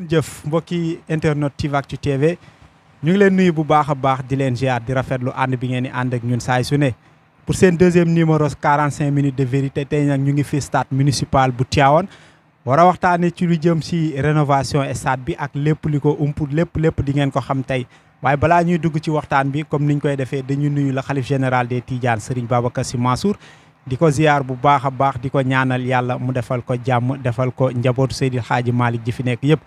jëf mbokki internet Tivactu TV ñu ngi leen nuyu bu baax a baax di leen ziar di rafetlu ànd bi ngeen di ànd ak ñun saay su ne pour seen deuxième numéro 45 minutes de vérité tey nag ñu ngi fi stade municipal bu Tivaouane war a waxtaanee ci lu jëm si rénovation stade bi ak lépp li ko ump lépp di ngeen ko xam tey waaye balaa ñuy dugg ci waxtaan bi comme niñ koy defee dañu nuyu la xalif général des Tidianes Serigne Babacar Sy Mansour di ko ziar bu baax a baax di ko ñaanal yàlla mu defal ko jàmm defal ko njabootu Seydil Hadji Malick ji fi nekk yëpp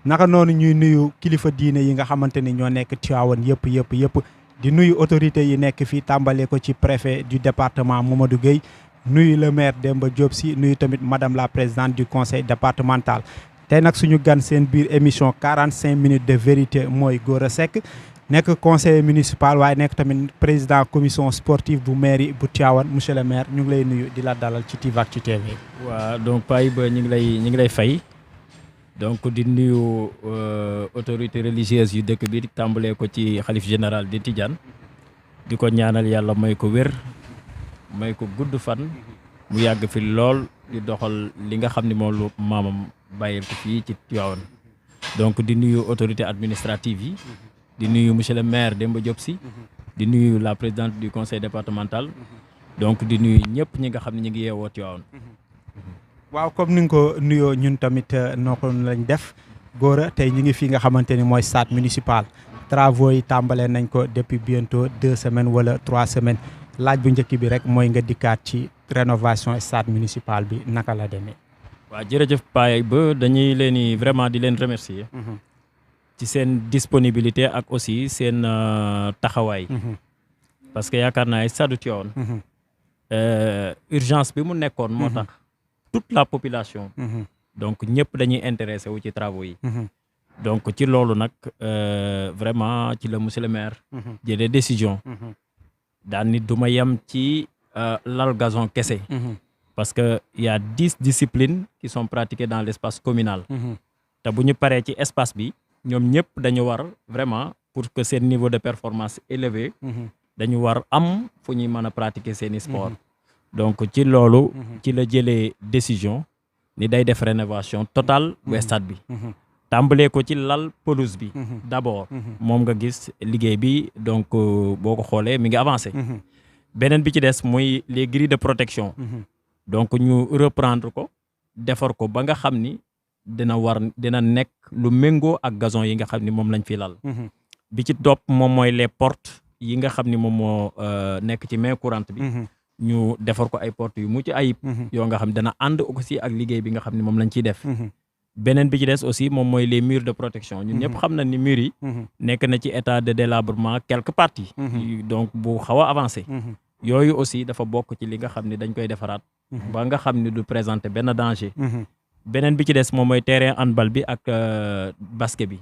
naka noonu ñuy nuyu kilifa diine yi nga xamante ni ñoo nekk Tivaouane yëpp di nuyu autorités yi nekk fii tàmbale ko ci préfet du département Mamadou Gueye nuyu le maire Demba Diop Sy nuyu tamit madame la présidente du conseil départemental tey nag suñu gan seen biir émission 45 minutes de vérité mooy Gora Seck nekk conseiller municipal waaye nekk tamit président commission sportive bu mairie bu Tivaouane monsieur le maire ñu ngi lay nuyu di la dalal ci Tivactu TV. waaw donc Paye ba ñu ngi lay fay donc di nuyu autorités religieuses yu dëkk bi tàmbalee ko ci xalif général di Tidiane di ko ñaanal yàlla may ko wér may ko gudd fan mu yàgg fi lool di doxal li nga xam ne moom lu maamam bàyyil ko fii ci Tivaouane donc di nuyu autorité administrative yi. di nuyu monsieur le maire Demba Diop Sy di nuyu la présidente du conseil départemental donc di nuyu ñëpp ñi nga xam ne ñu ngi yeewoo Tivaouane. waaw comme ni nga ko nuyoo ñun tamit noo ko lañ def Gora tey ñu ngi fi nga xamante ni mooy stade municipal travaux yi tàmbalee nañ ko depuis bientôt 2 semaines wala 3 semaines laaj bu njëkk bi rek mooy nga dikkaat ci rénovation stade municipal bi naka la demee. waaw jërëjëf Paye ba dañuy leen di vraiment di leen remercier. ci seen disponibilité ak aussi seen taxawaay. parce que yaakaar naa stade Tivaouane urgence bi mu nekkoon moo tax toute la population donc ñëpp dañuy intéressé wu ci travaux yi donc ci loolu nag vraiment ci la monsieur le maire jëlee décision daan ni du ma yem ci lal gazon kese parce que y a 10 disciplines qui sont pratiquées dans l'espace communal te bu ñu paree ci espace bi ñoom ñëpp dañu war vraiment pour que seen niveau de performance élevé dañu war am fu ñuy mën a pratiquer seeni sport donc ci loolu ci la jëlee décision ni day def rénovation totale bu stade bi tàmbalee ko ci lal pelouse bi d'abord moom nga gis liggéey bi donc boo ko xoolee mi ngi avancé beneen bi ci des muy les grilles de protection donc ñu reprendre ko defar ko ba nga xam ni dina nekk lu méngoo ak gazon yi nga xam ni moom lañ fi lal bi ci topp moom mooy les portes yi nga xam ni moom moo nekk ci main courante bi ñu defar ko ay portes yu mucc ayib yoo nga xam dana ànd aussi ak liggéey bi nga xam ni moom lañ ciy def beneen bi ci des aussi moom mooy les murs de protection ñun ñëpp xam na ni murs yi nekk na ci état de délabrement quelques parties donc bu xaw a avancé yooyu aussi dafa bokk ci li nga xam ni dañ koy defaraat ba nga xam ni du présenter benn danger beneen bi ci des moom mooy terrain handball bi ak basket bi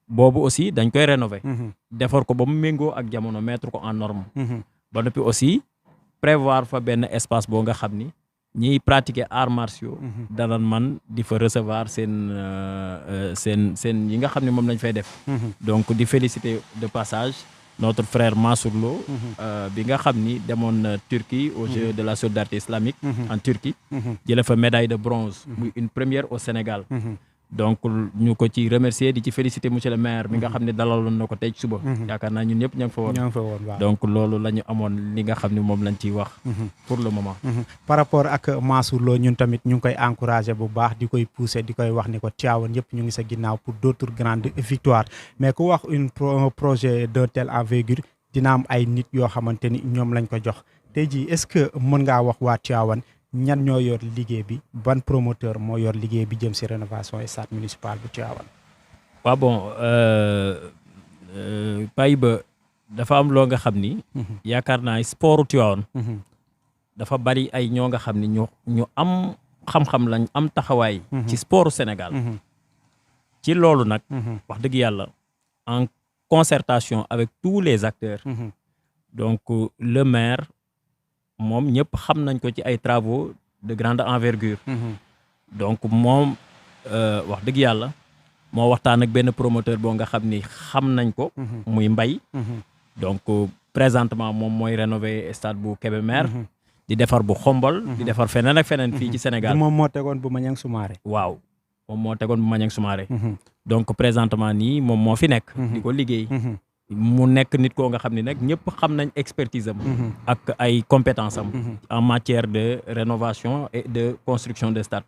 boobu aussi dañ koy rénover defar ko ba mu méngoo ak jamono mettre ko en norme ba noppi aussi prévoir fa benn espace boo nga xam ni ñiy pratiquer arts martiaux danan man di fa recevoir seen yi nga xam ne moom lañ fay def donc di féliciter de passage notre frère Mansour Lo bi nga xam ni demoon Turquie au jeu de la solidarité islamique en Turquie jële fa médaille de bronze muy une première au Sénégal donc ñu ko ci remercier di ci féliciter monsieur le maire mi nga xam ne dalaloon na ko tey suba yaakaar naa ñun ñëpp ña ngi fa woon donc loolu la ñu amoon li nga xam ne moom lañ ciy wax pour le moment par rapport ak Mansour Lo ñun tamit ñu ngi koy encourager bu baax di koy pousser di koy wax ni ko Tivaouane yëpp ñu ngi sa ginnaaw pour d'autres grandes victoires mais ku wax un projet d'un tel envergure dina am ay nit yoo xamante ni ñoom lañ ko jox tey jii est-ce que mën ngaa wax waa Tivaouane ñan ñoo yor liggéey bi ban promoteur moo yor liggéey bi jëm ci rénovation stade municipal bu Tivaouane. waaw bon Paye ba dafa am loo nga xam ni yaakaar naa sportu Tivaouane dafa bari ay ñoo nga xam ni ñu am xam-xam lañ am taxawaay ci sportu Sénégal ci loolu nag wax dëgg yàlla en concertation avec tous les acteurs donc le maire moom ñëpp xam nañ ko ci ay travaux de grande envergure donc moom wax dëgg yàlla moo waxtaan ak benn promoteur boo nga xam ni xam nañ ko muy mbay donc présentement moom mooy rénover stade bu Kébémer di defar bu xombol di defar feneen ak feneen fii ci Sénégal moom moo tegoon bu Maniang Soumaré waaw moom moo tegoon Maniang Soumaré. donc présentement nii moom moo fi nekk. di ko liggéey. mu nekk nit koo nga xam ne nag ñëpp xam nañ expertise am. ak ay compétence am. en matière de rénovation et de construction de stade.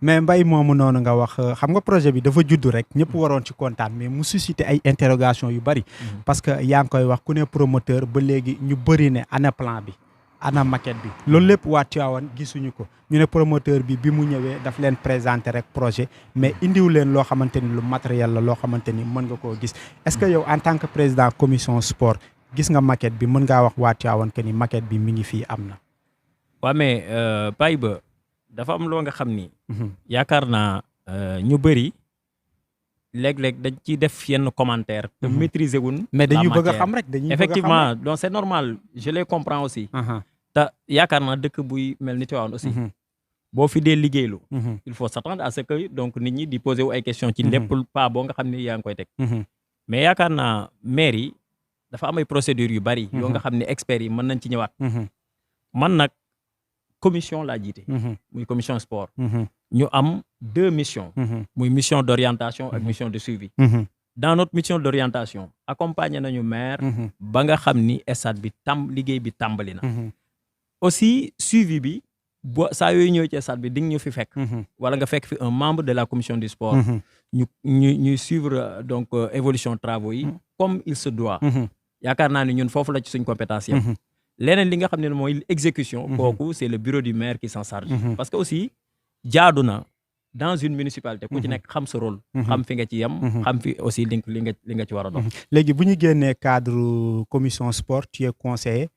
mais Mbaye moomu noonu nga wax xam nga projet bi dafa judd rek ñëpp waroon ci kontaan mais mu suscité ay interrogation yu bari. parce que yaa ngi koy wax ku ne promoteur ba léegi ñu bëri ne ana plan bi ana maquette bi loolu lépp waa Tivaouane gisuñu ko ñu ne promoteur bi mu ñëwee daf leen présenter rek projet mais indiw leen loo xamante ni lu matériel la loo xamante ni mën nga koo gis est-ce que yow en tant que président commission sport gis nga maquette bi mën ngaa wax waa Tivaouane que ni maquette bi mi ngi fii am na. waaw mais Baye Ba dafa am loo nga xam ni. yaakaar naa ñu bëri léeg-léeg dañ ciy def yenn commentaire te maîtriser wuñ. mais dañuy bëgg a xam rek dañuy effectivement donc c'est normal je les comprends aussi. te yaakaar naa dëkk buy mel ni Tivaouane aussi. boo fi dee liggéeylu. il faut s'attendre à ce que donc nit ñi di poser wu ay questions ci lépp pas boo nga xam ni yaa ngi koy teg. mais yaakaar naa maire yi dafa am ay procédures yu bari. yoo nga xam ne experts yi mën nañ ci ñëwaat. man nag commission laa jiite. muy commission sport. ñu am 2 missions. muy mission d'orientation ak mission de suivi. dans notre mission d'orientation accompagner nañu maire. ba nga xam ni stade bi liggéey bi tàmbali na. aussi suivi bi boo saa yooyu ñëw ci stade bi di nga ñu fi fekk. wala nga fekk fi un membre de la commission du sport. ñuy suivre donc évolution travaux yi. comme il se doit. yaakaar naa ni ñun foofu la ci suñ compétence yam leneen li nga xam ne mooy exécution. kooku c'est le bureau du maire qui s'en charge. parce que aussi jaadu na dans une municipalité ku ci nekk xam sa rôle. xam fi nga ci yem. xam fi aussi li nga ci war a dox. léegi bu ñu génnee cadre commission sport tu es conseiller.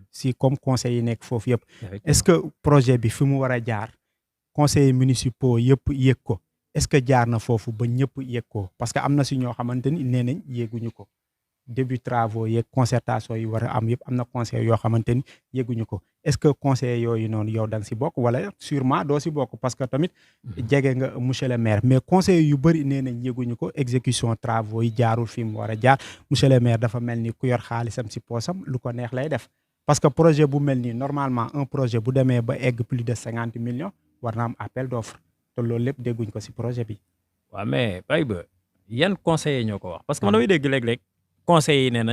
si comme conseil yi nekk foofu yëpp. est-ce que projet bi fi mu war a jaar conseillers municipaux yëpp yëg ko est-ce que jaar na foofu ba ñëpp yëg ko parce que am na si ñoo xamante ni nee nañ yéeguñu ko. début travaux yeeg concertation yi war a am yëpp am na conseil yoo xamante ni yëguñu ko est-ce que conseil yooyu noonu yow da nga si bokk wala sûrement doo si bokk parce que tamit jege nga monsieur le maire mais conseil yu bëri nee nañ yëguñu ko exécution travaux yi jaarul fi mu war a jaar monsieur le maire dafa mel ni ku yor xaalisam si poosam lu ko neex lay def parce que projet bu mel nii normalement un projet bu demee ba egg plus de 50 millions war na am appel d'offre te loolu lépp dégguñ ko si projet bi. waaw mais Baye Ba yan conseillers ñoo ko wax parce que man damay dégg léeg-léeg conseillers yi nee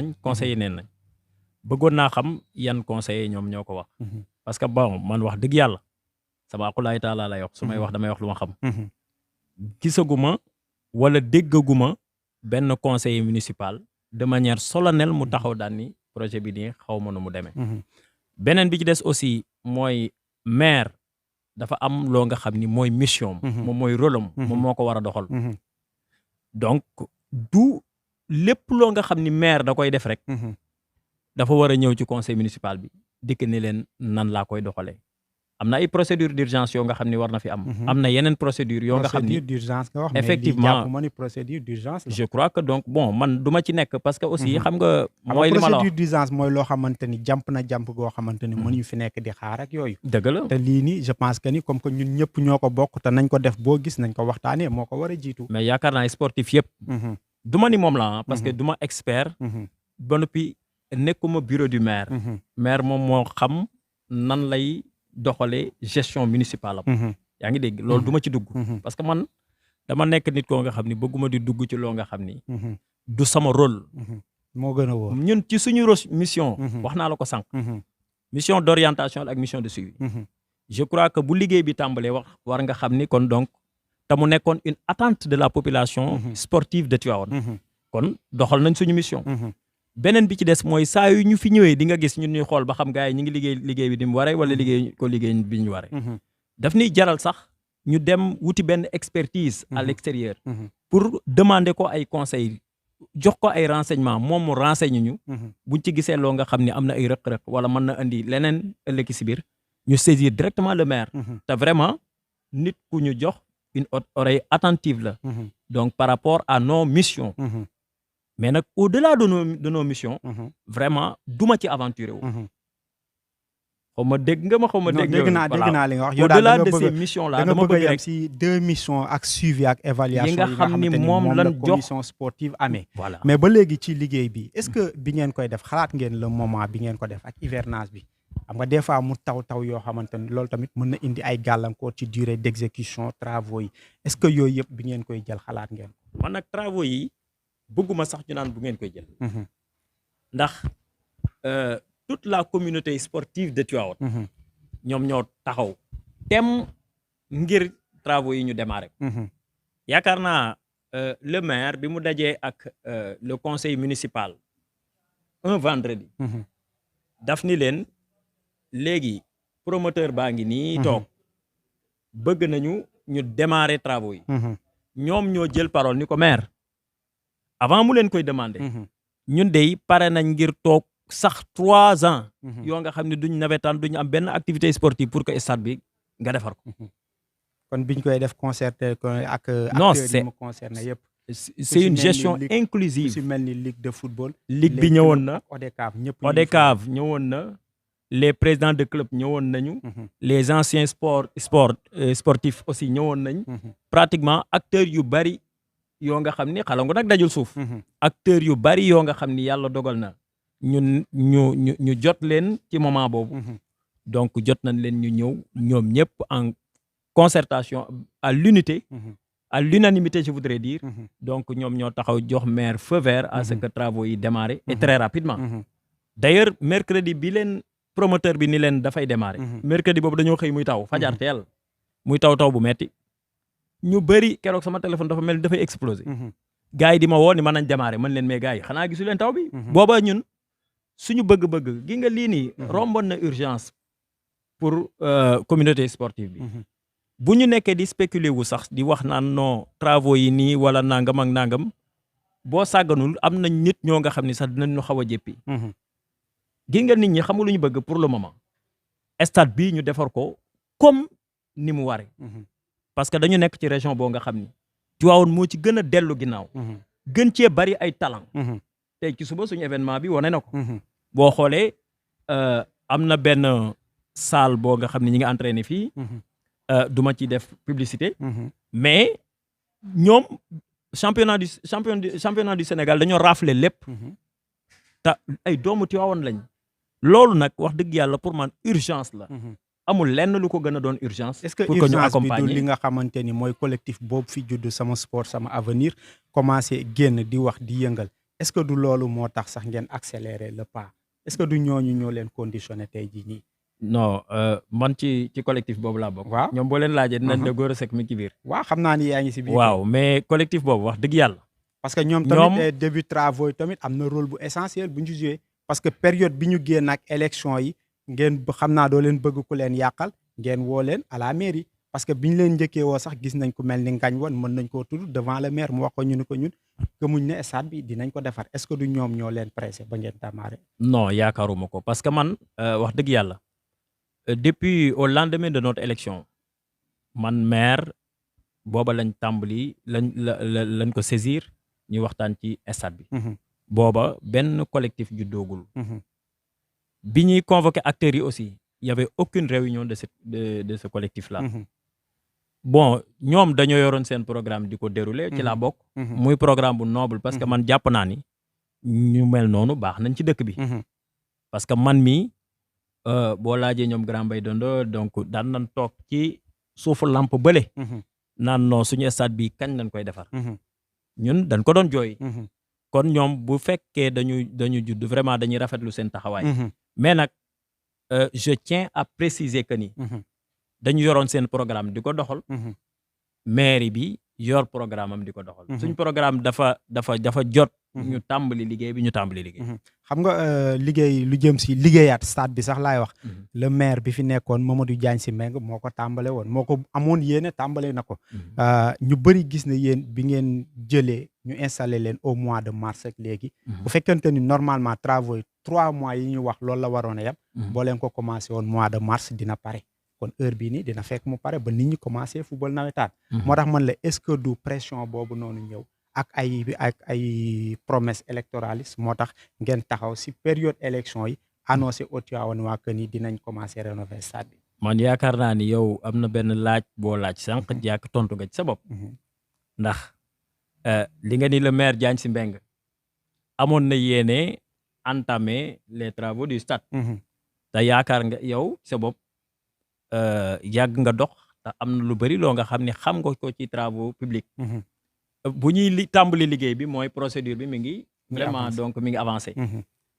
nañ bëggoon naa xam yan conseillers ñoom ñoo ko wax. parce que bon man wax dëgg yàlla sama aqulaay taala lay wax su may wax damay wax lu ma xam. gisaguma wala déggaguma benn conseiller municipal de manière solennelle mu taxaw daan ni projet bi nii xaw ma nu mu demee. beneen bi ci des aussi mooy maire dafa am loo nga xam ni mooy mission moom mooy rôle am moom moo ko war a doxal. donc du lépp loo nga xam ni maire da koy def rek. dafa war a ñëw ci conseil municipal bi dikk ni leen nan laa koy doxalee. am na ay procédure d'urgence yoo nga xam ni war na fi am. am na yeneen procédure yoo nga xam ni procédure d'urgence nga wax effectivement mais lii procédure d'urgence la. je crois que donc bon man du ma ci nekk parce que aussi xam nga. mooy li ma la wax procédure d'urgence mooy loo xamante ni jàmp goo xamante ni mënuñu fi nekk di xaar ak yooyu. dëgg la te lii nii je pense que ni comme que ñun ñëpp ñoo ko bokk te nañ ko def boo gis nañ ko waxtaanee moo ko war a jiitu. mais yaakaar naa sportif yëpp. du ma ni moom la parce que du ma expert. ba noppi nekkuma bureau du maire. maire moom moo xam nan lay doxalee gestion municipale am. yaa ngi dégg loolu du ma ci dugg. parce que man dama nekk nit koo nga xam ni bëgguma di dugg ci loo nga xam ni. du sama rôle. moo gën a wóor ñun ci suñu mission. wax naa la ko sànq. mission d'orientation ak mission de suivi. je crois que bu liggéey bi tàmbalee war nga xam ni kon donc te mu nekkoon une attente de la population sportive de Tivaouane. kon doxal nañ suñu mission. beneen bi ci des mooy saa yu ñu fi ñëwee di nga gis ñun ñuy xool ba xam gars yi ñu ngi liggéey bi ni mu waree wala liggéey bi ñu waree. daf ñuy jaral sax ñu dem wuti benn expertise à l'extérieur. pour demander ko ay conseils jox ko ay renseignements moom mu renseigner ñu. buñ ci gisee loo nga xam ne am na ay rëq-rëq wala mën na indi leneen ëllëg si biir ñu saisir directement le maire. te vraiment nit ku ñu jox une oreille attentive la. donc par rapport à nos missions. mais nag au-delà de nos missions. vraiment duma ci aventuré wu. xaw ma dégg nga ma xaw ma dégg naa li nga wax. au-delà de ces missions là dama bëgg rek si 2 missions ak suivi ak évaluation yi nga xam ni moom lan jox commission sportive amee. voilà mais ba léegi ci liggéey bi est-ce que bi ngeen koy def xalaat ngeen le moment bi ngeen ko def ak hivernage bi xam nga des fois mu taw yoo xamante ni loolu tamit mën na indi ay gàllankoor ci durée d'exécution travaux yi est-ce que yooyu yëpp bi ngeen koy jël xalaat ngeen. man nag travaux yi bëgguma sax ñu naan bu ngeen koy jël. ndax toute la communauté sportive de Tivaouane. ñoom ñoo taxaw tem ngir travaux yi ñu démarré. yaakaar naa le maire bi mu dajee ak le conseil municipal un vendredi. daf ni leen léegi promoteur baa ngi nii toog bëgg nañu ñu démarrer travaux yi. ñoom ñoo jël parole ni ko maire avant mu leen koy demander. ñun dey pare nañ ngir toog sax 3 ans. yoo nga xam ne duñ nawetaan duñ am benn activité sportive pour que stade bi nga defar ko. kon biñ koy def concerté ak. non acteurs yi mu concerné yëpp. c'est une gestion inclusive. su mel ni ligue de football. ligue bi ñëwoon na. ODCAV ñëwoon na. les présidents de club ñëwoon nañu. les anciens sportifs aussi ñëwoon nañ. pratiquement acteurs yu bari yoo nga xam ni xalangu nag dajul suuf. acteurs yu bari yoo nga xam ni yàlla dogal na ñu jot leen ci moment boobu. donc jot nañ leen ñu ñëw ñoom ñëpp en concertation à l'unité. à l'unanimité je voudrais dire. donc ñoom ñoo taxaw jox maire feu vert à ce que travaux yi démarrer et très rapidement. d'ailleurs mercredi bi leen promoteur bi ni leen dafay démarrer. mercredi boobu dañoo xëy muy taw fajar teel muy taw bu metti ñu bëri keroog sama téléphone dafa mel ni dafay exploser. gars yi di ma woo ni mën nañ démarrer mën leen mais gars yi xanaa gisu leen taw bi. booba ñun suñu bëgg-bëgg gi nga lii nii romboon na urgence pour communauté sportive bi. bu ñu nekkee di spéculer wu sax di wax naan non travaux yi nii wala nangam ak nangam boo sàgganul am nañ nit ñoo nga xam ni sax dinañ ñu xaw a jéppi. gi nga nit ñi xamul lu ñu bëgg pour le moment stade bii ñu defar ko comme ni mu waree. parce que dañu nekk ci région boo nga xam ni Tivaouane moo ci gën a dellu ginnaaw. gën cee bari ay talent. tey ci suba suñu événement bi wane na ko. boo xoolee am na benn salle boo nga xam ne ñi ngi entraîné fii. duma ci def publicité. mais ñoom championnat du Sénégal dañoo raflé lépp. te ay doomu Tivaouane lañ. loolu nag wax dëgg yàlla pour man urgence la. amul lenn lu ko gën a doon urgence. est-ce que pour que ñu urgence bi accompagner du li nga xamante ni mooy collectif boobu fi judd sama sport sama avenir commencé génn di wax di yëngal est-ce que du loolu moo tax sax ngeen accélérer le pas est-ce que du ñooñu ñoo leen conditionné tey jii nii. non man ci collectif boobu laa bokk. waaw ñoom boo leen laajee dinañ la góor a sekk mi ci biir. waaw xam naa ni yaa ngi si biir. waaw mais collectif boobu wax dëgg yàlla. parce que ñoom tamit début travaux yi tamit am na rôle bu essentiel bu ñu joué. parce que période bi ñu génn ak élection yi ngeen xam naa doo leen bëgg ku leen yàqal ngeen woo leen à la mairie parce que bi ñu leen njëkkee woo sax gis nañ ku mel ni ngañ woon mën nañ koo tudd devant le maire mu wax ko ñu ne ko ñun gëmuñ ne stade bi dinañ ko defar est-ce que du ñoom ñoo leen pressé ba ngeen démarrer. non yaakaaruma ko parce que man wax dëgg yàlla depuis au lendemain de notre élection man maire booba lañ tàmbali lañ ko saisir ñu waxtaan ci stade bi. booba benn collectif juddoogul. bi ñuy convoqué acteurs yi aussi il y avait aucune réunion de ce collectif là. bon ñoom dañoo yoroon seen programme di ko dérouler. ci la bokk. muy programme bu noble parce que man jàpp naa ni ñu mel noonu baax nañ ci dëkk bi. parce que man mii boo laajee ñoom Grand Mbaye Dondo donc daan nañ toog ci suufu lampe bële. naan non suñu stade bi kañ lañ koy defar. ñun dañ ko doon jooy. kon ñoom bu fekkee dañu judd vraiment dañuy rafetlu seen taxawaay. mais nag je tiens à préciser que ni. dañu yoroon seen programme di ko doxal. mairie bi yor programme am di ko doxal. suñ programme dafa jot. ñu tàmbali liggéey bi ñu tàmbali liggéey. xam nga liggéey lu jëm si liggéeyaat stade bi sax laay wax. le maire bi fi nekkoon Mamadou Diagne Sy Mbengue moo ko tàmbale woon moo ko amoon yéene tàmbale na ko. ñu bëri gis ne yéen bi ngeen jëlee ñu installé leen au mois de mars ak léegi. bu fekkente ni normalement travaux yi 3 mois yi ñu wax loolu la waroon a yem. boo leen ko commencé woon mois de mars dina pare. kon heure bii nii dina fekk mu pare ba nit ñi commencé football nawetaan. moo tax man la est-ce que du pression boobu noonu ñëw. ak ay promesse électoraliste moo tax ngeen taxaw si période élection yi annoncé au Tivaouane waa que ni dinañ commencer rénover stade bi. man yaakaar naa ni yow am na benn laaj boo laaj sànq jàkk tontu nga ci sa bopp. ndax li nga ni le maire Diagne Sy Mbengue amoon na yéene entamer les travaux du stade. te yaakaar nga yow sa bopp yàgg nga dox te am na lu bari loo nga xam ne xam nga ko ci travaux publics. bu ñuy tàmbali liggéey bi mooy procédure bi mi ngi vraiment donc mi ngi avancé.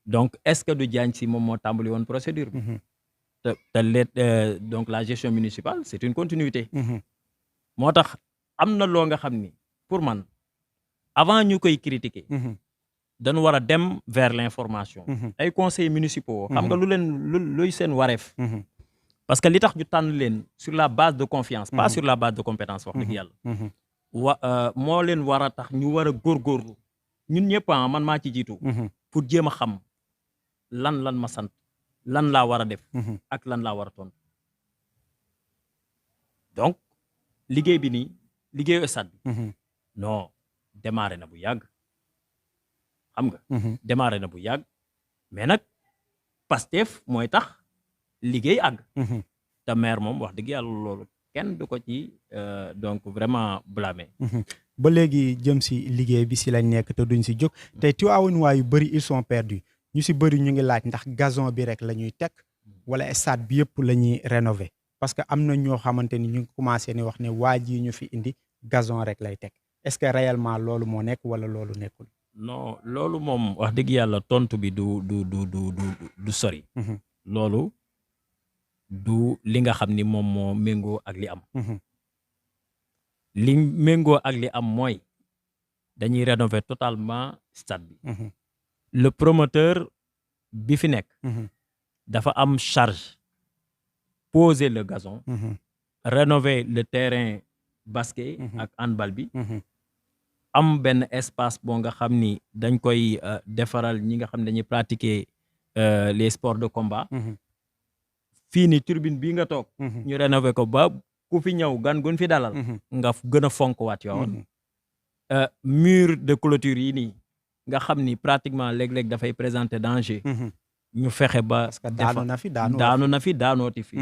donc est-ce que du Diagne Sy moom moo tàmbali woon procédure bi. donc la gestion municipale c'est une continuité. moo tax am na loo nga xam ni pour man avant ñu koy critiquer. dañu war a dem vers l'information. ay conseillers municipaux. xam nga luy seen wareef. parce que li tax ñu tànn leen sur la base de confiance. pas sur la base de compétence wax dëgg yàlla. moo leen war a tax ñu war a góorgóorlu ñun ñëpp man maa ci jiitu. pour jéem a xam lan ma sant lan laa war a def. ak lan laa war a tontu. donc liggéey bi nii liggéeyu stade bi. non démarré na bu yàgg. xam nga. démarré na bu yàgg mais nag Pastef mooy tax liggéey àgg. te maire moom wax dëgg yàlla loolu kenn du ko ci donc vraiment blâmer. ba léegi jëm si liggéey bi si lañ nekk te duñ si jóg tey Tivaouane waa yu bëri ils sont perdus ñu si bëri ñu ngi laaj ndax gazon bi rek la ñuy teg wala stade bi yëpp la ñuy rénover parce que am na ñoo xamante ni ñu ngi commencé ni wax ne waa ji ñu fi indi gazon rek lay teg est-ce que réellement loolu moo nekk wala loolu nekkul. non loolu moom wax dëgg yàlla tontu bi du sori. loolu du li nga xam ni moom moo méngoo ak li am. li méngoo ak li am mooy dañuy rénover totalement stade bi. le promoteur bi fi nekk. dafa am charge poser le gazon. rénover le terrain basket. ak handball bi. am benn espace boo nga xam ni dañ koy defaral ñi nga xam ne dañuy pratiquer les sports de combat. fii ni turbine bii nga toog. ñu rénover ko ba ku fi ñëw gan gun fi dalal. nga gën a fonk waat yoon. mur de clôture yi nii nga xam ni pratiquement léeg-léeg dafay présenter danger. ñu fexe ba. parce que daanu na fi daanooti fi.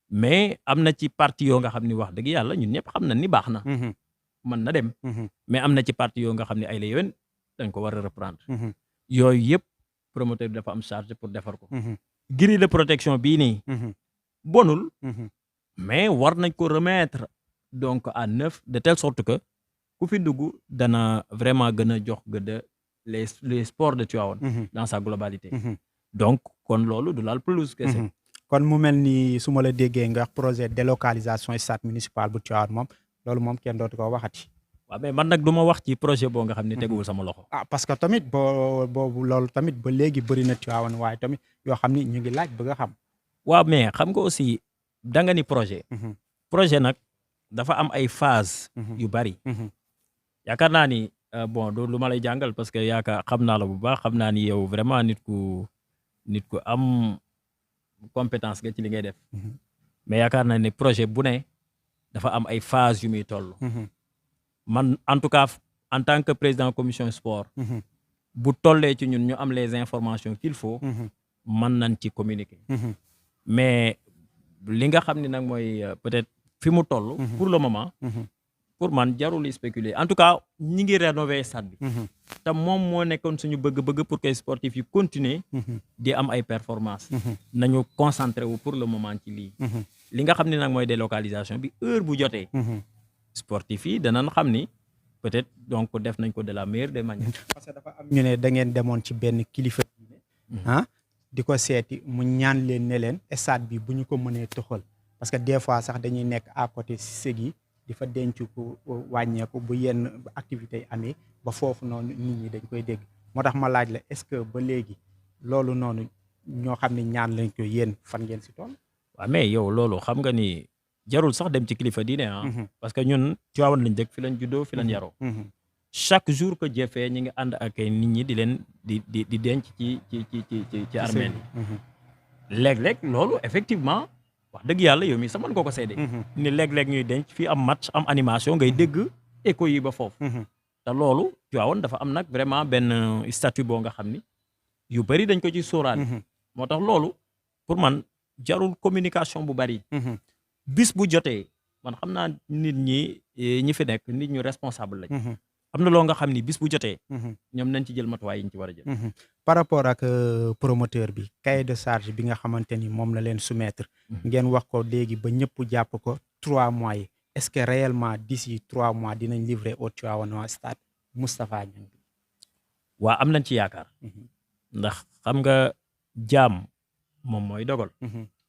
mais am na ci partie yoo nga xam ni wax dëgg yàlla ñun ñëpp xam na ni baax na. mën na dem. mais am na ci partie yoo nga xam ne ay la yéwén dañ ko war a reprendre. yooyu yëpp promoteur bi dafa am charge pour defar ko. grille de protection bii nii. bonul. mais war nañ ko remettre donc à neuf de telle sorte que ku fi dugg dana vraiment gën a jox gëdd les sports de Tivaouane. dans sa globalité. donc kon loolu du laal pelouse kese. kon mu mel ni su ma la déggee nga wax projet délocalisation stade municipal bu Tivaouane moom loolu moom kenn dootu ko waxati. waaw mais man nag du ma wax ci projet boo nga xam ne teguwul sama loxo. parce que tamit boobu loolu tamit ba léegi bëri na Tivaouane waaye tamit yoo xam ni ñu ngi laaj bëgg a xam. waaw mais xam nga aussi da nga ni projet. projet nag dafa am ay phase yu bari. yaakaar naa ni bon du lu ma lay jàngal parce que yaakaar xam naa la bu baax xam naa ni yow vraiment nit ku am compétence nga ci li ngay def. mais yaakaar naa ni projet bu ne dafa am ay phase yu muy toll. man en tout cas en tant que président commission sport. bu tollee ci ñun ñu am les informations qu'il faut. mën nañ ci communiquer. mais li nga xam ne nag mooy peut-être fi mu toll. pour le moment. pour man jarul spéculer en tout cas ñi ngi rénover stade bi. te moom moo nekkoon suñu bëgg-bëgg pour que sportifs yi continuer di am ay performances. nañu concentré wu pour le moment ci lii. li nga xam ne nag mooy délocalisation bi heure bu jotee. sportifs yi danañ xam ni peut-être donc def nañ ko de la meilleure des manières. parce que dafa am ñu ne da ngeen demoon ci benn kilifa di ko seeti mu ñaan leen ne leen stade bi bu ñu ko mënee toxal parce que des fois sax dañuy nekk à côté sëg yi di fa denc ko wàññeeku bu yenn activités yi amee ba foofu noonu nit ñi dañ koy dégg moo tax ma laaj la est-ce que ba léegi loolu noonu ñoo xam ne ñaan lañ ko yéen fan ngeen si toll. waaw mais yow loolu xam nga ni jarul sax dem ci kilifa diine parce que ñun Tivaouane lañ dëkk fi lañ juddoo fi lañ yaroo. chaque jour que jëfee ñi ngi ànd ak nit ñi di leen di denc ci armée yi. léeg-léeg loolu effectivement wax dëgg yàlla yow mi sax mën nga ko seede. ni léeg-léeg ñuy denc fii am match am animation ngay dégg écho yi ba foofu. te loolu Tivaouane dafa am nag vraiment benn statut boo nga xam ni yu bari dañ ko ci sóoraale. moo tax loolu pour man jarul communication bu bari. bis bu jotee man xam naa nit ñi fi nekk nit ñu responsable lañ. am na loo nga xam ni bis bu jotee. ñoom nañ ci jël matuwaay yi ñu ci war a jël. par rapport ak promoteur bi cahier de charge bi nga xamante ni moom la leen soumettre. ngeen wax ko léegi ba ñëpp jàpp ko 3 mois yi est-ce que réellement d'ici 3 mois dinañ livrer au Tivaouane stade Moustapha Niang. waa am nañ ci yaakaar. ndax xam nga jaam moom mooy dogal.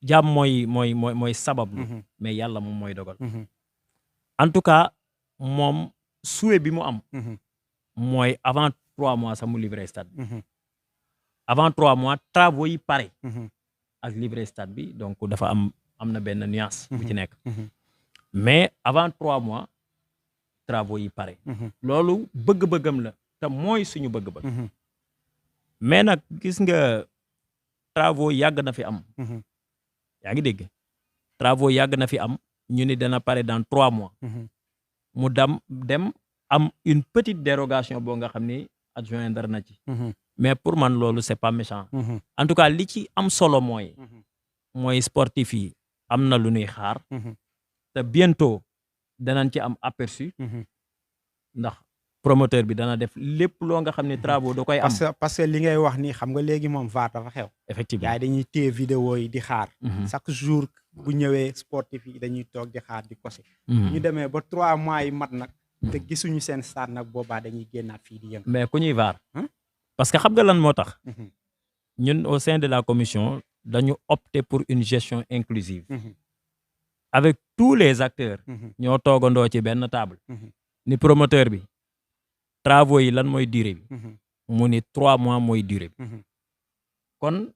jaam mooy sabablu. mais yàlla moom mooy dogal. en tout cas moom souhait bi mu am. mooy avant 3 mois sax mu livrer stade bi. avant 3 mois travaux yi pare. ak livrer stade bi donc dafa am na benn nuance. bu ci nekk. mais avant 3 mois travaux yi pare. loolu bëgg-bëggam la te mooy suñu bëgg-bëgg. mais nag gis nga travaux yàgg na fi am. yaa ngi dégg travaux yàgg na fi am ñu ni dana pare dans 3 mois. mu dem am une petite dérogation boo nga xam ni adjoindre na ci. mais pour man loolu c'est pas méchant. en tout cas li ci am solo mooy sportif yi am na lu ñuy xaar. te bientôt danañ ci am aperçu. ndax promoteur bi dana def lépp loo nga xam ne travaux da koy am. parce que li ngay wax nii xam nga léegi moom VAR dafa xew. effectivement gars yi dañuy téye vidéo yi di xaar. chaque jour bu ñëwee sportif yi dañuy toog di xaar di kose. ñu demee ba 3 mois yi mat nag. te gisuñu seen stade nag boobaa dañuy génnaat fii di yëngu. mais ku ñuy VAR. parce que xam nga lan moo tax. ñun au sein de la commission dañu opter pour une gestion inclusive. avec tous les acteurs. ñoo toogandoo ci benn table. ni promoteur bi. travaux yi lan mooy durée bi. mu ni 3 mois mooy durée bi. kon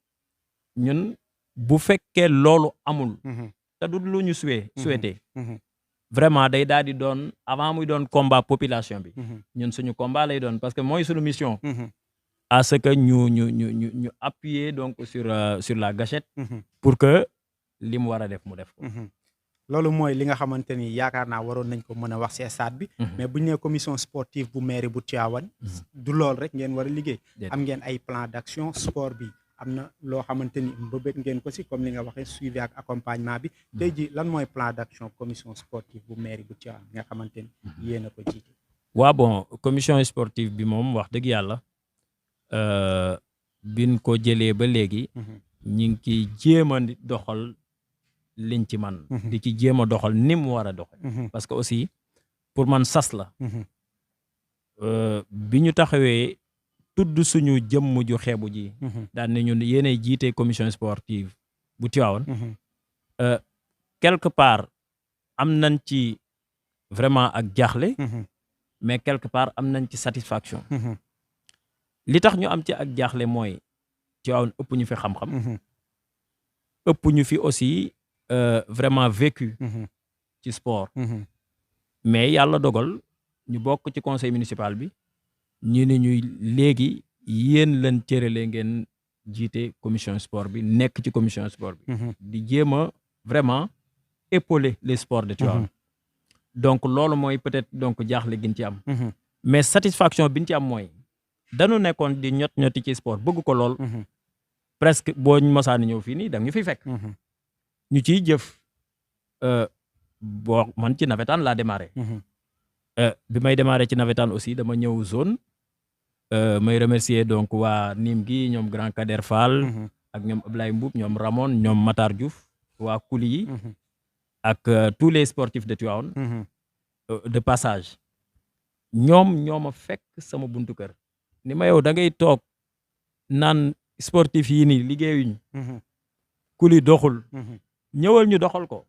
ñun bu fekkee loolu amul. te du lu ñu souhaité. vraiment day daal di doon avant muy doon combat population bi. ñun suñu combat lay doon parce que mooy suñu mission. à ce que ñu appuyer donc sur la gâchette. pour que li mu war a def mu def ko. loolu mooy li nga xamante ni yaakaar naa waroon nañ ko mën a wax ci stade bi. mais bu ñu nee commission sportive bu mairie bu Tivaouane. du lool rek ngeen war a liggéey. am ngeen ay plan d'action sport bi am na loo xamante ni mbëbët ngeen ko ci comme li nga waxee suivi ak accompagnement bi. tey ji lan mooy plan d'action commission sportive bu mairie bu Tivaouane bi nga xamante ni yéen a ko jiite. waa bon commission sportive bi moom wax dëgg yàlla biñ ko jëlee ba léegi. ñi ngi ciy jéem a doxal. liñ ci man di ci jéem a doxal ni mu war a doxe parce que aussi pour man sas la. bi ñu taxawee tudd suñu jëmm ju xeebu ji. daan ne ñun yéenay jiite commission sportive bu Tivaouane. quelque part am nañ ci vraiment ak jaaxle. mais quelque part am nañ ci satisfaction. li tax ñu am ci ak jaaxle mooy Tivaouane ëpp ñu fi xam-xam. ëpp ñu fi aussi. Vraiment vécu. ci sport. mais yàlla dogal ñu bokk ci conseil municipal bi ñu ne ñuy léegi yéen leen cëralee ngeen jiite commission sport bi nekk ci commission sport bi. di jéem a vraiment épauler les sports de Tivaouane. donc loolu mooy peut-être donc jaaxle gi ñu ci am. mais satisfaction bi ñu ci am mooy dañu nekkoon di ñoti ci sport bëgg ko lool. presque boo ñu mosaan ñëw fii nii da ñu fi fekk. ñu ciy jëf boo man ci navétane laa démarré. bi may démarré ci navétane aussi dama ñëw zone. may remercier donc waa Nim gi ñoom Grand Kader Fall. ak ñoom Ablaye Mboub ñoom Ramon ñoom Matar Diouf waa Kouli yi. ak tous les sportifs de Tivaouane. de passage. ñoo ma fekk sama buntu kër. ni ma yow da ngay toog naan sportif yi nii liggéeyuñu. Kouli doxul. ñëwal ñu doxal ko.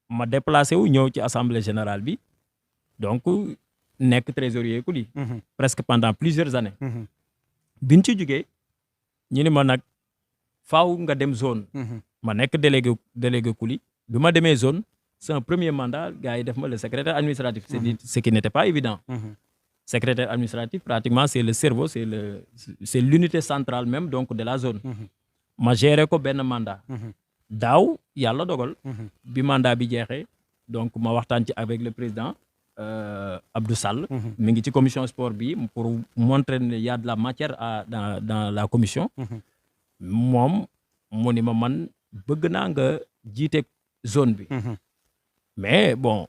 ma déplacé wu ñëw ci assemblée générale bi donc nekk trésorier Kouli. presque pendant plusieurs années. biñ ci jugee ñu ni ma nag faaw nga dem zone. ma nekk délégué Kouli. bi ma demee zone c'est un premier mandat gars yi def ma le secrétaire administratif. ce qui n'était pas évident. secrétaire administratif pratiquement c'est le cerveau c'est l'unité centrale même donc de la zone. ma géré ko benn mandat. daaw yàlla dogal. bi mandat bi jeexee donc ma waxtaan ci avec le président Abdou Sall. mi ngi ci commission sport bi pour montrer ne y a de la matière dans la commission. moom mu ni ma man bëgg naa nga jiite zone bi. mais bon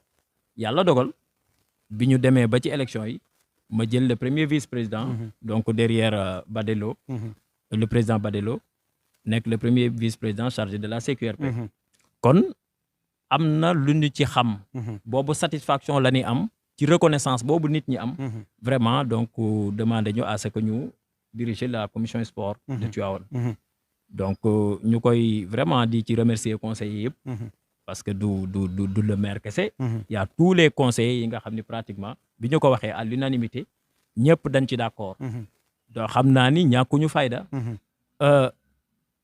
yàlla dogal bi ñu demee ba ci élection yi ma jël le premier vice-président donc derrière Badelo le président Badelo nekk le premier vice-président chargé de la CQRP kon am na lu ñu ci xam boobu satisfaction la ñuy am ci reconnaissance boobu nit ñi am vraiment donc demandé ñu à ce que ñu diriger la commission sport de Tivaouane donc ñu koy vraiment di ci remercier conseillers yëpp parce que du le maire kese y a tous les conseillers yi nga xam ni pratiquement bi ñu ko waxee à l'unanimité ñëpp dañ ci d'accord donc xam naa ni ñàkkuñu fayda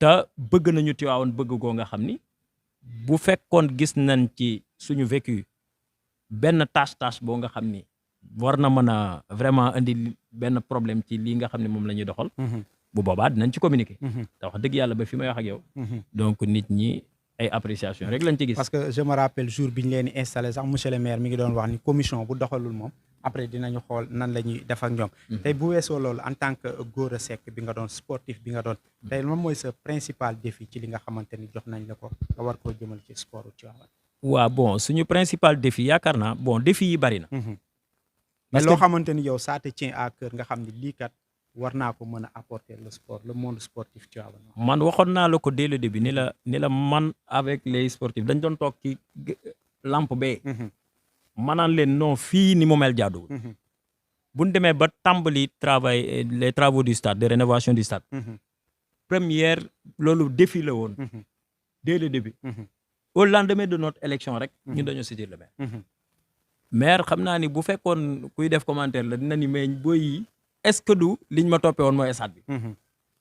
te bëgg nañu Tivaouane bëgg goo nga xam ni bu fekkoon gis nañ ci suñu vécu benn tâche boo nga xam ni war na mën a vraiment indi benn problème ci lii nga xam ne moom la ñuy doxal bu boobaa dinañ ci communiquer te wax dëgg yàlla ba fi may wax ak yow donc nit ñi ay appréciation rek lañ ci gis parce que je me rappelle jour bi ñu leen di installé sax monsieur le maire mi ngi doon wax ni commission bu doxalul moom après dinañu xool nan la ñuy def ak ñoom tey bu weesoo loolu en tant que Gora Seck bi nga doon sportif bi nga doon tey moom mooy sa principal défi ci li nga xamante ni jox nañ la ko nga war koo jëmal ci sport ci Tivaouane waaw bon suñu principal défi yaakaar naa bon défi yi bari na mais loo xamante ni yow ça te tient à cœur nga xam ni lii kat war naa ko mën a apporter le sport le monde sportif Tivaouane man waxoon naa la ko dès le début ni la man avec les sportifs dañ doon toog ci lampe bee manaan leen non fii ni mu mel jaaduwul bu ñu demee ba tàmbali les travaux du stade de rénovation du stade première loolu défi la woon dès le début au lendemain de notre élection rek ñun dañoo saisir le maire xam naa ni bu fekkoon kuy def commentaire la dina ni mais booy yi est-ce que du liñ ma toppee woon mooy stade bi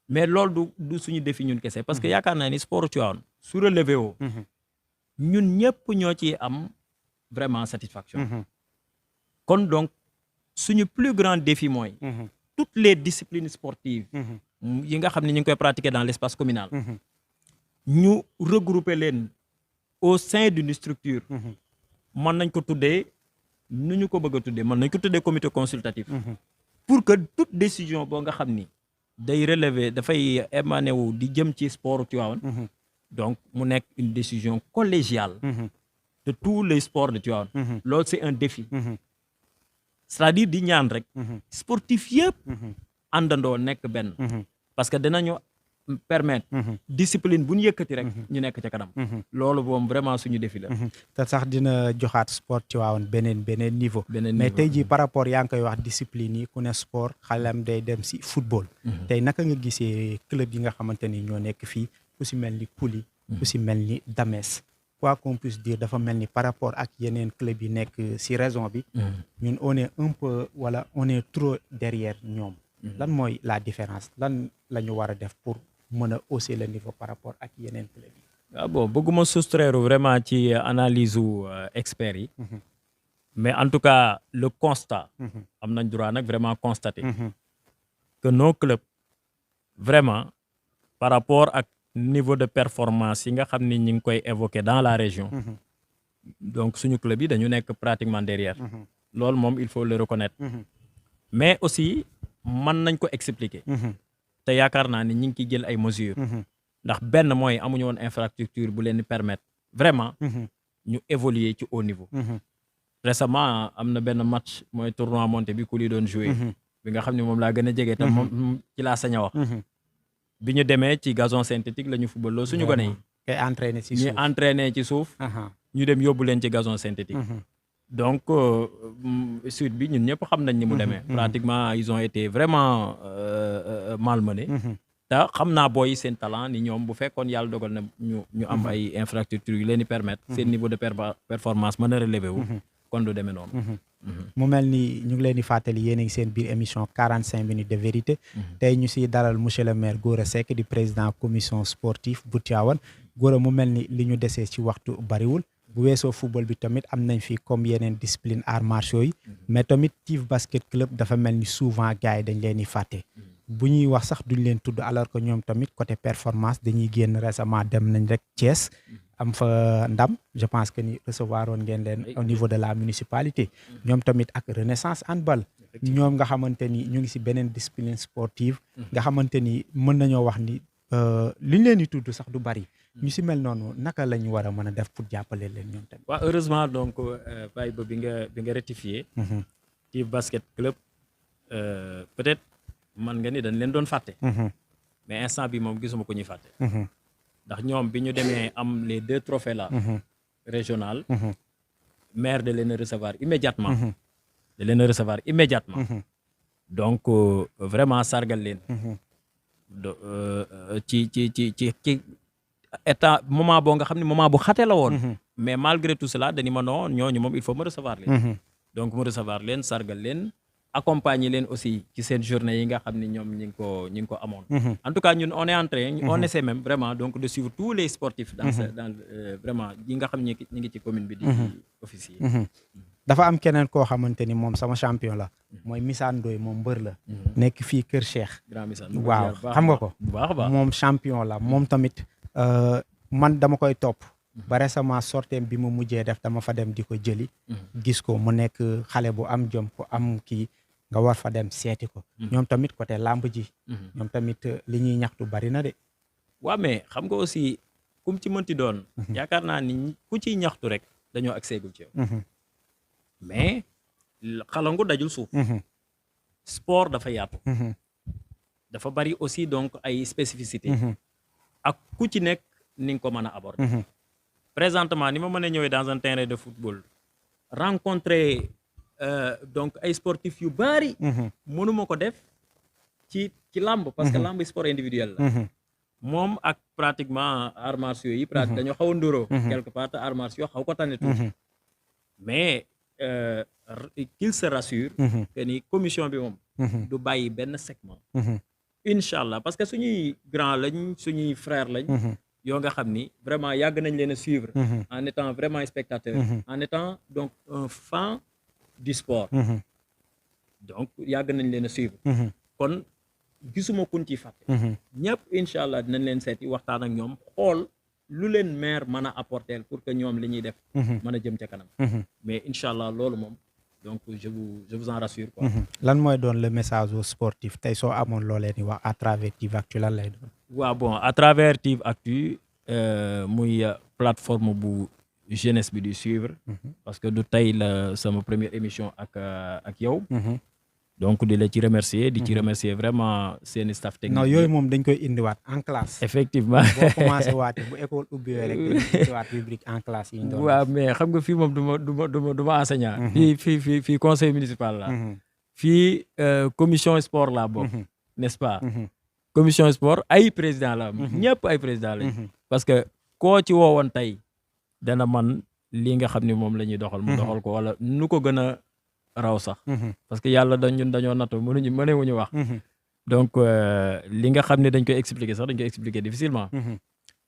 mais loolu du suñu défi ñun kese parce que yaakaar naa ni sport Tivaouane su relevé woo ñun ñëpp ñoo ci am vraiment satisfaction kon donc suñu plus grand défi mooy toutes les disciplines sportives yi nga xam ne ñu ngi koy pratiquer dans l'espace communal ñu regrouper leen au sein d'une structure mën nañ ko tuddee nu ñu ko bëgg a tuddee mën nañ ko tuddee comité consultatif pour que toute décision boo nga xam ni day relever dafay émaner wu di jëm ci sport Tivaouane donc mu nekk une décision collégiale de tous les sports de Tivaouane loolu c'est un défi c'est-à-dire di ñaan rek sportif yëpp àndandoo nekk benn parce que dinañu permettre discipline bu ñu yëkkati rek ñu nekk ca kanam loolu moom vraiment suñu défi la te sax dina joxaat sport Tivaouane beneen niveau mais tey jii par rapport yaa ngi koy wax discipline yi ku ne sport xalam day dem si football tey naka nga gisee club yi nga xamante ni ñoo nekk fii ku si mel ni Kouly ku si mel ni Dames quoi qu'on puisse dire dafa mel ni par rapport ak yeneen club yi nekk si raison bi ñun on est un peu wala on est trop derrière ñoom lan mooy la différence lan la ñu war a def pour mën a hausser le niveau par rapport ak yeneen club yi ah bon bëgguma soustraire vraiment ci analyse u experts yi mais en tout cas le constat am nañ droit nag vraiment constater que nos clubs vraiment par rapport ak niveau de performance yi nga xam ni ñu ngi koy évoquer dans la région donc suñu club yi dañu nekk pratiquement derrière loolu moom il faut le reconnaître mais aussi mën nañ ko expliquer te yaakaar naa ni ñu ngi ciy jël ay mesures ndax benn mooy amuñu woon infrastructure bu leen di permettre vraiment ñu évoluer ci haut niveau récemment am na benn match mooy tournoi monté bi Kouly doon jouer bi nga xam ne moom laa gën a jege te moom ci laa sañ a wax bi ñu demee ci gazon synthétique la ñu footballoo suñu gone yi kay entraîné ci suuf ñu entraîné ci suuf ñu dem yóbbu leen ci gazon synthétique donc suite bi ñun ñëpp xam nañ ni mu demee pratiquement ils ont été vraiment malmenés te xam naa booy seen talent ni ñoom bu fekkoon yàlla dogal na ñu am ay infrastructures yu leen di permettre seen niveau de performance mën a relever wu kon du demee noonu mu mel ni ñu ngi leen di fàttali yéen a ngi seen biir émission 45 minutes de vérité tey ñu siy dalal monsieur le maire Gora Seck di président commission sportive bu Tivaouane Gora mu mel ni li ñu desee ci waxtu bariwul bu weesoo football bi tamit am nañ fi comme yeneen discipline arts martiaux yi mais tamit Tiv basket club dafa mel ni souvent gars yi dañ leen di fàtte bu ñuy wax sax duñ leen tudd alors que ñoom tamit côté performance dañuy génn récemment dem nañ rek Thiès am fa ndam je pense que ni recevoir woon ngeen leen au niveau de la municipalité ñoom tamit ak Renaissance handball ñoom nga xamante ni ñu ngi ci beneen discipline sportive nga xamante ni mën nañoo wax ni li ñu leen di tudd sax du bari ñu si mel noonu naka la ñu war a mën a def pour jàppale leen ñoom tamit. waaw heureusement donc Baye ba bi nga rectifié. ci basket club peut-être man nga ni dañ leen doon fàtte. mais instant bi moom gisuma ko ñuy fàtte. ndax ñoom bi ñu demee am les 2 trophées là. régional. maire de leen recevoir immédiatement. donc vraiment sargal leen. ci état moment boo nga xam ne moment bu xate la woon. mais malgré tout cela dañu ma non ñooñu moom il faut ma recevoir leen. donc mu recevoir leen sargal leen accompagner leen aussi ci seen journée yi nga xam ne ñoom ñi ngi ko amoon. en tout cas ñun on est en train on essaie même vraiment donc de suivre tous les sportifs dans vraiment yi nga xam ñi ngi ci commune bi di officier. dafa am keneen koo xamante ni moom sama champion la mooy Missa Ndoye moom mbër la nekk fii Kër Cheikh. waaw xam nga ko moom champion la moom tamit man dama koy topp ba récemment sorteem bi mu mujjee def dama fa dem di ko jëli gis ko mu nekk xale bu am jom ko am kii nga war fa dem seeti ko ñoom tamit côté làmb ji ñoom tamit li ñuy ñaxtu bari na de. waaw mais xam nga aussi kum ci mënti doon yaakaar naa ni ku ciy ñaxtu rek dañoo accès gul ci yow. mais xalangu dajul suuf. sport dafa yaatu. dafa bari aussi donc ay spécificité ak ku ci nekk ni nga ko mën a aborder. présentement ni ma mën a ñëwee dans un terrain de football rencontrer donc ay sportifs yu bari. mënuma ko def ci làmb parce que làmb sport individuel la. moom ak pratiquement arts martiaux yi dañoo xaw a ndóoroo quelque part arts martiaux xaw ko tane tuuti. mais qu'il se rassure que ni commission bi moom du bàyyi benn segment incha allah parce que suñuy grand lañ suñuy frère lañ yoo nga xam ni vraiment yàgg nañ leen a suivre en étant vraiment spectateur en étant donc un fan du sport donc yàgg nañ leen a suivre kon gisuma kun ci fàtte ñëpp incha allah dinañ leen seeti waxtaan ak ñoom xool lu leen maire mën a apporter pour que ñoom li ñuy def mën a jëm ca kanam mais incha allah loolu moom donc je vous en rassure quoi. lan mooy doon le message aux sportifs tey soo amoon loo leen di wax à travers Tivactu lan lay doon. waaw bon à travers Tivactu muy plateforme bu jeunesse bi di suivre parce que du tey la sama première émission ak yow donc di la ci remercier di ci remercier vraiment seeni staff technique. non yooyu moom dañ koy indiwaat en classe. effectivement boo commencé waate bu école ubbi rek dañ indiwaat rubrique en classe yi ñu doon. waaw mais xam nga fii moom du ma enseignant. fii conseil municipal la. fii commission sport la bokk. n'est-ce pas. commission sport ay président la ñëpp ay président lañ. parce que koo ci woowoon tey dana man li nga xam ne moom la ñuy doxal. mu doxal ko wala nu ko gën a raw sax parce que yàlla ñun dañoo nattu mënewuñu wax donc li nga xam ne dañ koy expliquer sax dañ koy expliquer difficilement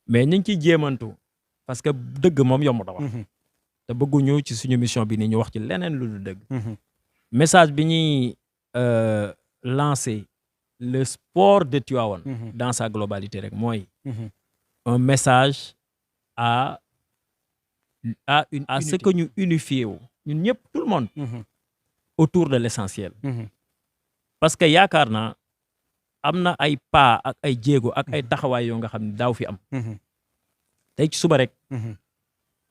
mais ñu ngi ciy jéemantu parce que dëgg moom yomb da wax te bëgguñu ci suñu mission bi nii ñu wax ci leneen lu dul dëgg message bi ñuy lancer le sport de Tivaouane dans sa globalité rek mooy un message à ce que ñu unifié wu ñun ñëpp tout le monde autour de l'essentiel parce que yaakaar naa am na ay pas ak ay jéego ak ay taxawaay yoo nga xam ne daaw fi am tey ci suba rek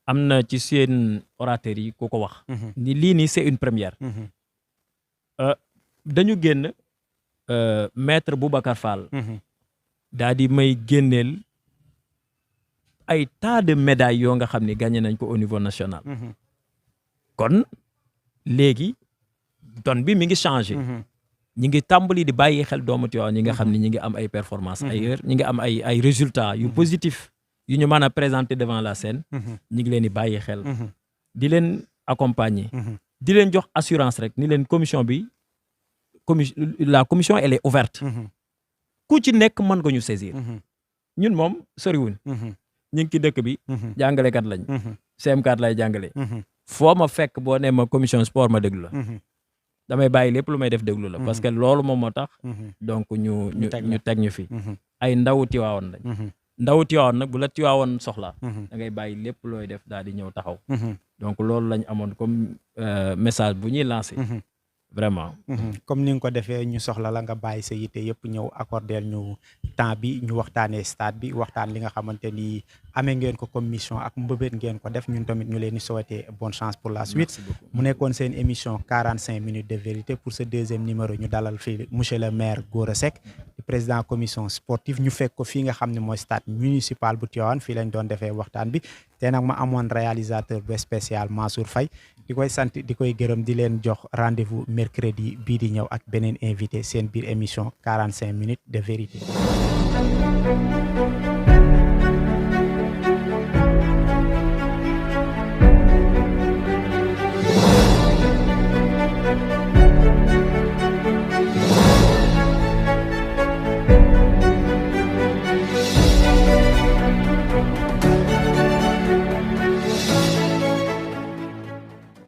am na ci seen orateur yi ku ko wax ni lii nii c'est une première dañu génn maître Boubacar Fall daa di may génneel ay tas de médailles yoo nga xam ne gagné nañ ko au niveau national kon léegi don bi mi ngi changé ñi ngi tàmbali di bàyyi xel doomu Tivaouane ñi nga xam ne ñi ngi am ay performances ailleurs ñi ngi am ay résultats yu positifs yu ñu mën a présenter devant la scène ñi ngi leen di bàyyi xel di leen accompagner di leen jox assurance rek ni leen commission bi la commission elle est ouverte ku ci nekk mën nga ñu saisir ñun moom soriwuñ ñu ngi ci dëkk bi jàngalekat lañ CM4 lay jàngale foo ma fekk boo ne ma commission sport ma déglu la damay bàyyi lépp lu may def déglu la parce que loolu moom moo tax donc ñu teg ñu fi ay ndawu Tivaouane lañ ndawu Tivaouane nag bu la Tivaouane soxla da ngay bàyyi lépp looy def daal di ñëw taxaw donc loolu lañ amoon comme message bu ñuy lancé vraiment. comme ni nga ko defee ñu soxla la nga bàyyi sa yitte yëpp ñëw accordeel ñu temps bi ñu waxtaanee stade bi waxtaan li nga xamante ni amee ngeen ko comme mission ak mbëbët ngeen ko def ñun tamit ñu leen di souhaiter bonne chance pour la suite. mu nekkoon seen émission 45 minutes de vérité pour ce deuxième numéro ñu dalal fii monsieur le maire Gora Seck di président commission sportive ñu fekk ko fii nga xam ne mooy stade municipal bu Tivaouane fii lañ doon defee waxtaan bi te nag ma amoon réalisateur bu spécial Mansour Faye di koy sant di koy gërëm di leen jox rendez-vous mercredi bii di ñëw ak beneen invité seen biir émission 45 minutes de vérité.